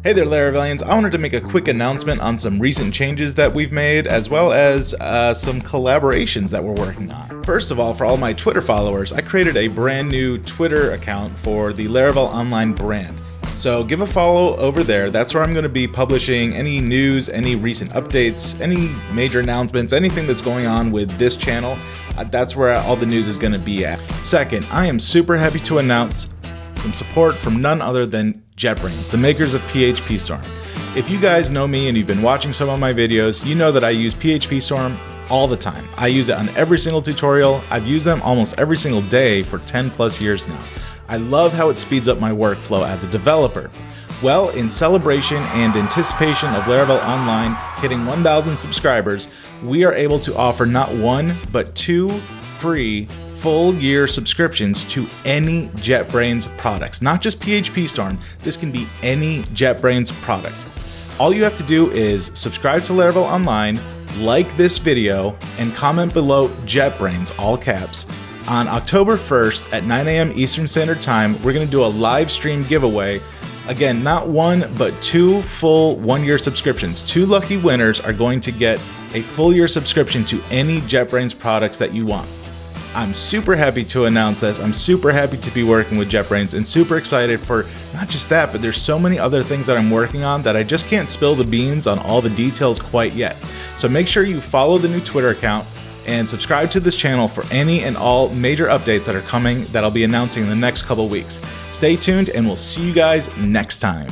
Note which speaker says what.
Speaker 1: Hey there, Laravellians. I wanted to make a quick announcement on some recent changes that we've made, as well as some collaborations that we're working on. First of all, for all my Twitter followers, I created a brand new Twitter account for the Laravel Online brand. So give a follow over there. That's where I'm going to be publishing any news, any recent updates, any major announcements, anything that's going on with this channel. That's where all the news is going to be at. Second, I am super happy to announce some support from none other than JetBrains, the makers of PHP Storm. If you guys know me and you've been watching some of my videos, you know that I use PHP Storm all the time. I use it on every single tutorial. I've used them almost every single day for 10 plus years now. I love how it speeds up my workflow as a developer. Well, in celebration and anticipation of Laravel Online hitting 1,000 subscribers, we are able to offer not one, but two free full-year subscriptions to any JetBrains products. Not just PHP Storm, this can be any JetBrains product. All you have to do is subscribe to Laravel Online, like this video, and comment below JetBrains, all caps. On October 1st at 9 a.m. Eastern Standard Time, we're going to do a live stream giveaway. Again, not one, but two full one-year subscriptions. Two lucky winners are going to get a full-year subscription to any JetBrains products that you want. I'm super happy to announce this. I'm super happy to be working with JetBrains and super excited for not just that, but there's so many other things that I'm working on that I just can't spill the beans on all the details quite yet. So make sure you follow the new Twitter account and subscribe to this channel for any and all major updates that are coming that I'll be announcing in the next couple weeks. Stay tuned and we'll see you guys next time.